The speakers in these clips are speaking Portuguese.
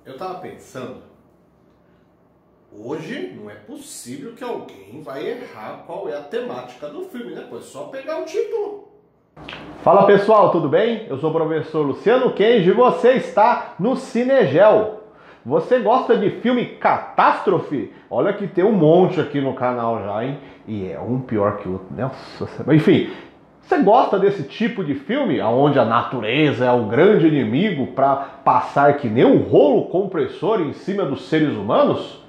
Eu tava pensando, hoje não é possível que alguém vai errar qual é a temática do filme, né? Pois só pegar o título. Fala pessoal, tudo bem? Eu sou o professor Luciano Kenji e você está no Cinegel. Você gosta de filme catástrofe? Olha que tem um monte aqui no canal já, hein? E é um pior que o outro. Nossa, enfim, você gosta desse tipo de filme, onde a natureza é o grande inimigo para passar que nem um rolo compressor em cima dos seres humanos?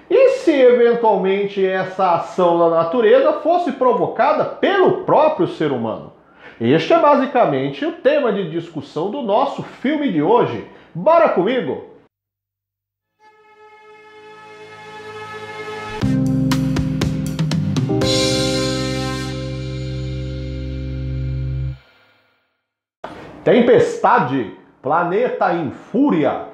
E se eventualmente essa ação da natureza fosse provocada pelo próprio ser humano? Este é basicamente o tema de discussão do nosso filme de hoje. Bora comigo? Tempestade, Planeta em Fúria,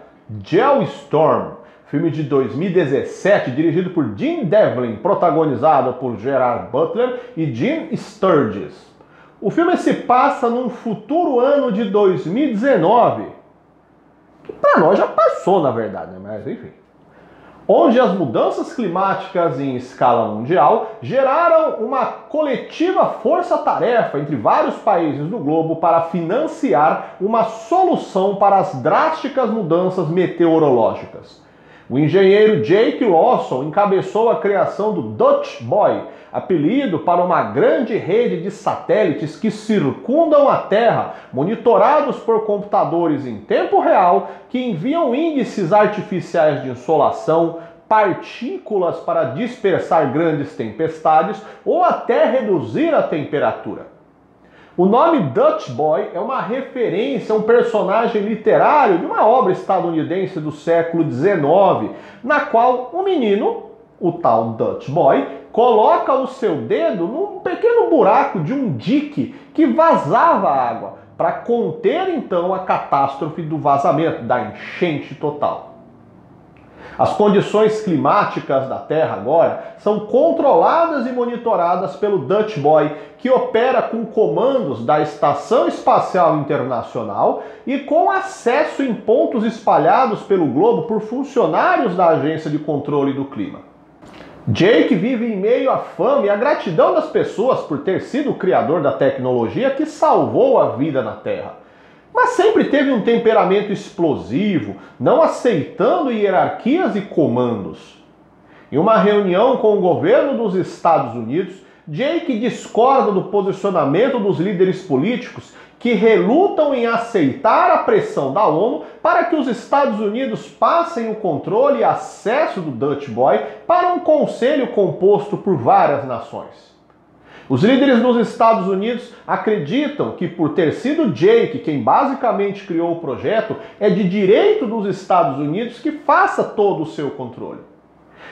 Geostorm, filme de 2017, dirigido por Jim Devlin, protagonizado por Gerard Butler e Jim Sturgis. O filme se passa num futuro ano de 2019, que para nós já passou, na verdade, né? Mas enfim. Onde as mudanças climáticas em escala mundial geraram uma coletiva força-tarefa entre vários países do globo para financiar uma solução para as drásticas mudanças meteorológicas. O engenheiro Jake Lawson encabeçou a criação do Dutch Boy, apelido para uma grande rede de satélites que circundam a Terra, monitorados por computadores em tempo real, que enviam índices artificiais de insolação, partículas para dispersar grandes tempestades ou até reduzir a temperatura. O nome Dutch Boy é uma referência a um personagem literário de uma obra estadunidense do século XIX, na qual um menino, o tal Dutch Boy, coloca o seu dedo num pequeno buraco de um dique que vazava água, para conter então a catástrofe do vazamento, da enchente total. As condições climáticas da Terra agora são controladas e monitoradas pelo Dutch Boy, que opera com comandos da Estação Espacial Internacional e com acesso em pontos espalhados pelo globo por funcionários da Agência de Controle do Clima. Jake vive em meio à fama e à gratidão das pessoas por ter sido o criador da tecnologia que salvou a vida na Terra. Mas sempre teve um temperamento explosivo, não aceitando hierarquias e comandos. Em uma reunião com o governo dos Estados Unidos, Jake discorda do posicionamento dos líderes políticos que relutam em aceitar a pressão da ONU para que os Estados Unidos passem o controle e acesso do Dutch Boy para um conselho composto por várias nações. Os líderes dos Estados Unidos acreditam que, por ter sido Jake quem basicamente criou o projeto, é de direito dos Estados Unidos que faça todo o seu controle.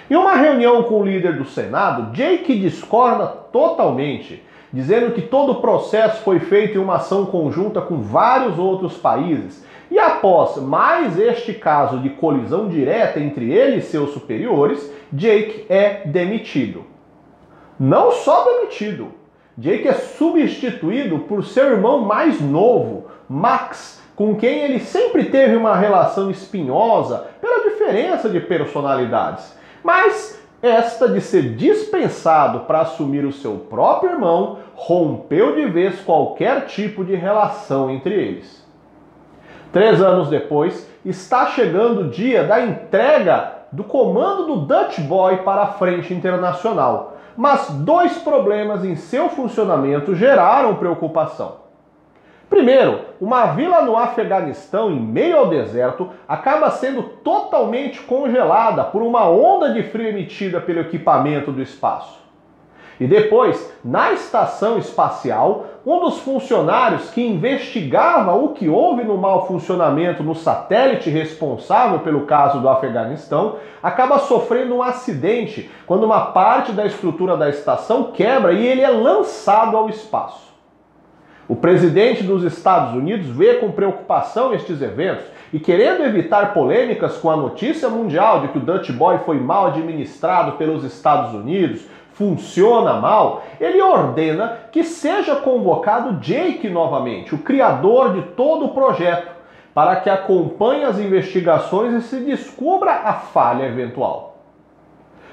Em uma reunião com o líder do Senado, Jake discorda totalmente, dizendo que todo o processo foi feito em uma ação conjunta com vários outros países. E após mais este caso de colisão direta entre ele e seus superiores, Jake é demitido. Não só demitido, Jake é substituído por seu irmão mais novo, Max, com quem ele sempre teve uma relação espinhosa pela diferença de personalidades. Mas esta de ser dispensado para assumir o seu próprio irmão rompeu de vez qualquer tipo de relação entre eles. 3 anos depois, está chegando o dia da entrega do comando do Dutch Boy para a Frente Internacional. Mas 2 problemas em seu funcionamento geraram preocupação. Primeiro, uma vila no Afeganistão, em meio ao deserto, acaba sendo totalmente congelada por uma onda de frio emitida pelo equipamento do espaço. E depois, na estação espacial, um dos funcionários que investigava o que houve no mau funcionamento no satélite responsável pelo caso do Afeganistão acaba sofrendo um acidente quando uma parte da estrutura da estação quebra e ele é lançado ao espaço. O presidente dos Estados Unidos vê com preocupação estes eventos e, querendo evitar polêmicas com a notícia mundial de que o Dutch Boy foi mal administrado pelos Estados Unidos, funciona mal, ele ordena que seja convocado Jake novamente, o criador de todo o projeto, para que acompanhe as investigações e se descubra a falha eventual.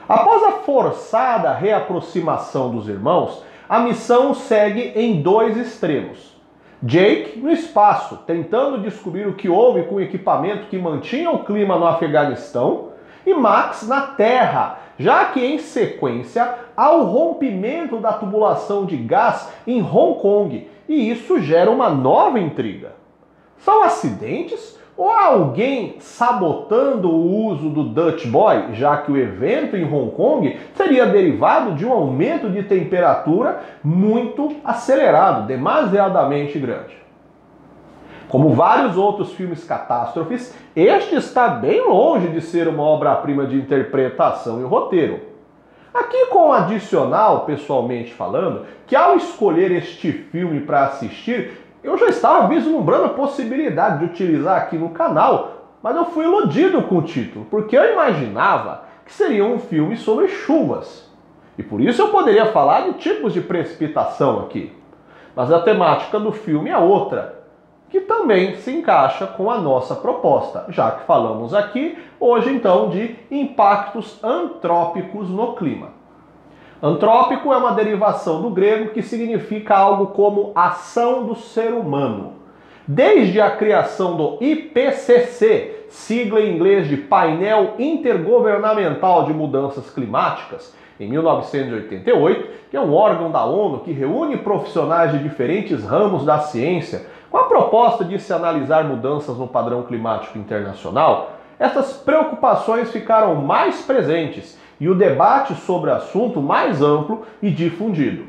Após a forçada reaproximação dos irmãos, a missão segue em dois extremos. Jake no espaço, tentando descobrir o que houve com o equipamento que mantinha o clima no Afeganistão, e Max na Terra, já que em sequência há o rompimento da tubulação de gás em Hong Kong, e isso gera uma nova intriga. São acidentes ou há alguém sabotando o uso do Dutch Boy, já que o evento em Hong Kong seria derivado de um aumento de temperatura muito acelerado, demasiadamente grande? Como vários outros filmes catástrofes, este está bem longe de ser uma obra-prima de interpretação e roteiro. Aqui com o adicional, pessoalmente falando, que ao escolher este filme para assistir, eu já estava vislumbrando a possibilidade de utilizar aqui no canal, mas eu fui iludido com o título, porque eu imaginava que seria um filme sobre chuvas. E por isso eu poderia falar de tipos de precipitação aqui. Mas a temática do filme é outra, que também se encaixa com a nossa proposta, já que falamos aqui hoje então de impactos antrópicos no clima. Antrópico é uma derivação do grego que significa algo como ação do ser humano. Desde a criação do IPCC, sigla em inglês de Painel Intergovernamental de Mudanças Climáticas, em 1988, que é um órgão da ONU que reúne profissionais de diferentes ramos da ciência com a proposta de se analisar mudanças no padrão climático internacional, essas preocupações ficaram mais presentes e o debate sobre o assunto mais amplo e difundido.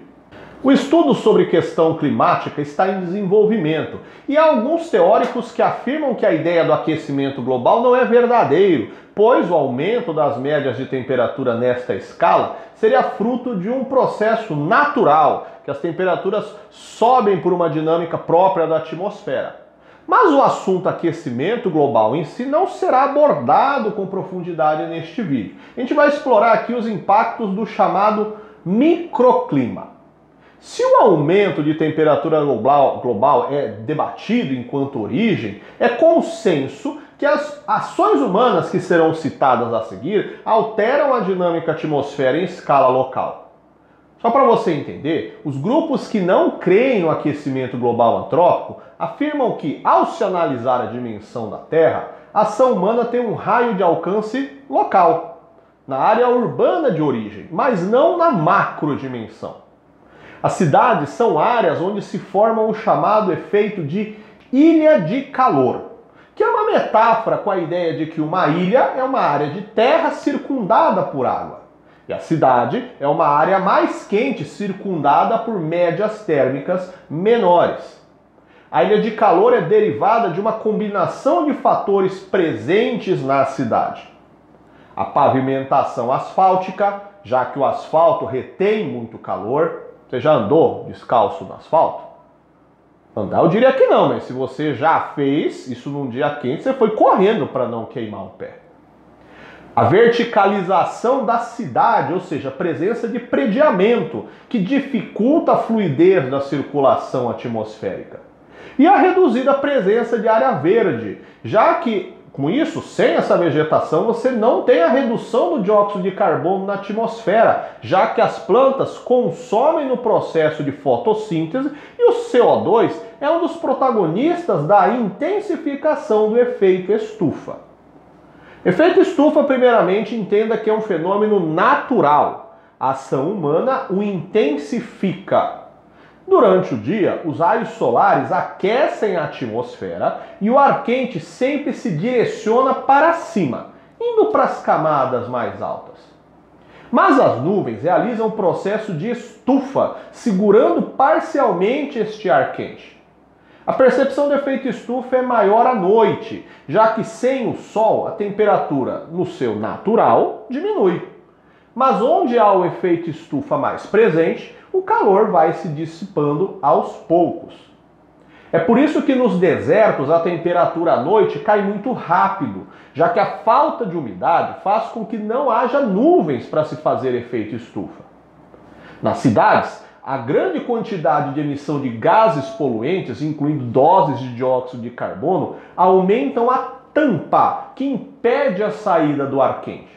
O estudo sobre questão climática está em desenvolvimento e há alguns teóricos que afirmam que a ideia do aquecimento global não é verdadeiro, pois o aumento das médias de temperatura nesta escala seria fruto de um processo natural, que as temperaturas sobem por uma dinâmica própria da atmosfera. Mas o assunto aquecimento global em si não será abordado com profundidade neste vídeo. A gente vai explorar aqui os impactos do chamado microclima. Se o aumento de temperatura global é debatido enquanto origem, é consenso que as ações humanas que serão citadas a seguir alteram a dinâmica atmosfera em escala local. Só para você entender, os grupos que não creem no aquecimento global antrópico afirmam que, ao se analisar a dimensão da Terra, a ação humana tem um raio de alcance local, na área urbana de origem, mas não na macrodimensão. As cidades são áreas onde se forma o chamado efeito de ilha de calor, que é uma metáfora com a ideia de que uma ilha é uma área de terra circundada por água. E a cidade é uma área mais quente, circundada por médias térmicas menores. A ilha de calor é derivada de uma combinação de fatores presentes na cidade. A pavimentação asfáltica, já que o asfalto retém muito calor. Você já andou descalço no asfalto? Andar eu diria que não, mas se você já fez isso num dia quente, você foi correndo para não queimar o pé. A verticalização da cidade, ou seja, a presença de prediamento, que dificulta a fluidez da circulação atmosférica. E a reduzida presença de área verde, já que, com isso, sem essa vegetação, você não tem a redução do dióxido de carbono na atmosfera, já que as plantas consomem no processo de fotossíntese e o CO2 é um dos protagonistas da intensificação do efeito estufa. Efeito estufa, primeiramente, entenda que é um fenômeno natural. A ação humana o intensifica. Durante o dia, os raios solares aquecem a atmosfera e o ar quente sempre se direciona para cima, indo para as camadas mais altas. Mas as nuvens realizam um processo de estufa, segurando parcialmente este ar quente. A percepção do efeito estufa é maior à noite, já que sem o sol a temperatura no seu natural diminui. Mas onde há o efeito estufa mais presente, o calor vai se dissipando aos poucos. É por isso que nos desertos a temperatura à noite cai muito rápido, já que a falta de umidade faz com que não haja nuvens para se fazer efeito estufa. Nas cidades, a grande quantidade de emissão de gases poluentes, incluindo doses de dióxido de carbono, aumentam a tampa que impede a saída do ar quente.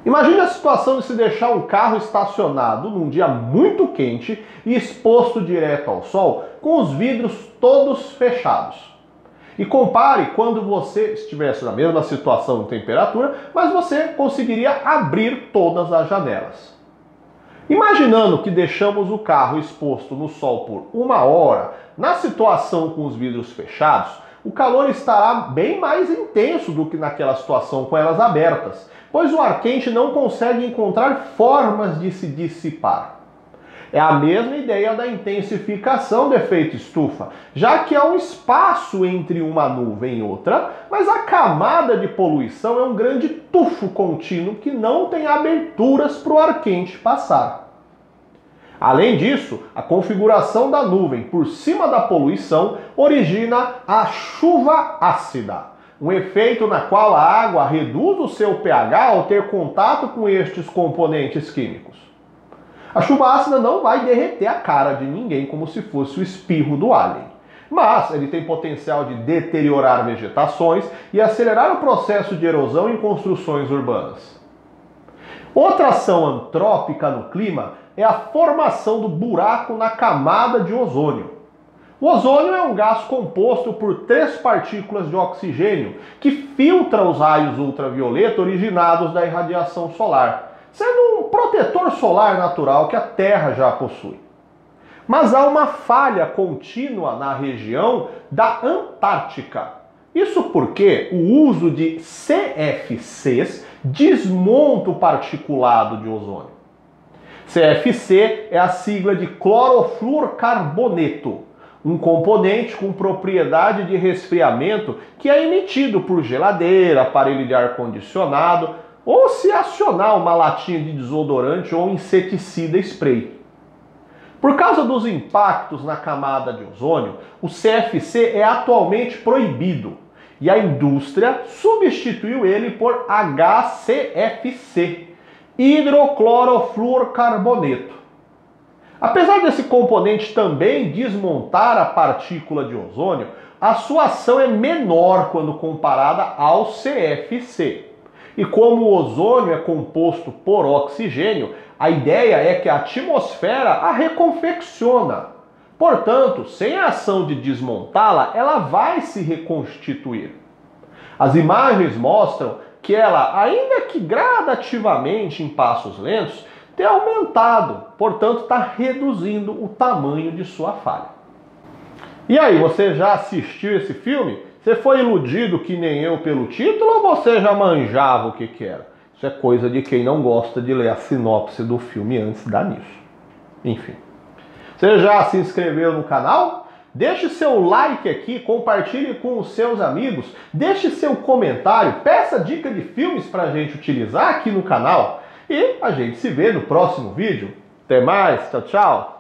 Imagine a situação de se deixar um carro estacionado num dia muito quente e exposto direto ao sol, com os vidros todos fechados. E compare quando você estivesse na mesma situação de temperatura, mas você conseguiria abrir todas as janelas. Imaginando que deixamos o carro exposto no sol por 1 hora, na situação com os vidros fechados, o calor estará bem mais intenso do que naquela situação com elas abertas, pois o ar quente não consegue encontrar formas de se dissipar. É a mesma ideia da intensificação do efeito estufa, já que há um espaço entre uma nuvem e outra, mas a camada de poluição é um grande tufo contínuo que não tem aberturas para o ar quente passar. Além disso, a configuração da nuvem por cima da poluição origina a chuva ácida, um efeito na qual a água reduz o seu pH ao ter contato com estes componentes químicos. A chuva ácida não vai derreter a cara de ninguém como se fosse o espirro do alien, mas ele tem potencial de deteriorar vegetações e acelerar o processo de erosão em construções urbanas. Outra ação antrópica no clima é a formação do buraco na camada de ozônio. O ozônio é um gás composto por 3 partículas de oxigênio que filtra os raios ultravioleta originados da irradiação solar, sendo um protetor solar natural que a Terra já possui. Mas há uma falha contínua na região da Antártica. Isso porque o uso de CFCs desmonta o particulado de ozônio. CFC é a sigla de clorofluorcarboneto, um componente com propriedade de resfriamento que é emitido por geladeira, aparelho de ar-condicionado ou se acionar uma latinha de desodorante ou inseticida spray. Por causa dos impactos na camada de ozônio, o CFC é atualmente proibido e a indústria substituiu ele por HCFC, hidroclorofluorcarboneto. Apesar desse componente também desmontar a partícula de ozônio, a sua ação é menor quando comparada ao CFC. E como o ozônio é composto por oxigênio, a ideia é que a atmosfera a reconfecciona. Portanto, sem a ação de desmontá-la, ela vai se reconstituir. As imagens mostram que ela, ainda que gradativamente em passos lentos, tem aumentado, portanto está reduzindo o tamanho de sua falha. E aí, você já assistiu esse filme? Você foi iludido que nem eu pelo título ou você já manjava o que era? Isso é coisa de quem não gosta de ler a sinopse do filme antes de dar nisso. Enfim. Você já se inscreveu no canal? Deixe seu like aqui, compartilhe com os seus amigos, deixe seu comentário, peça dica de filmes para a gente utilizar aqui no canal. E a gente se vê no próximo vídeo. Até mais, tchau, tchau!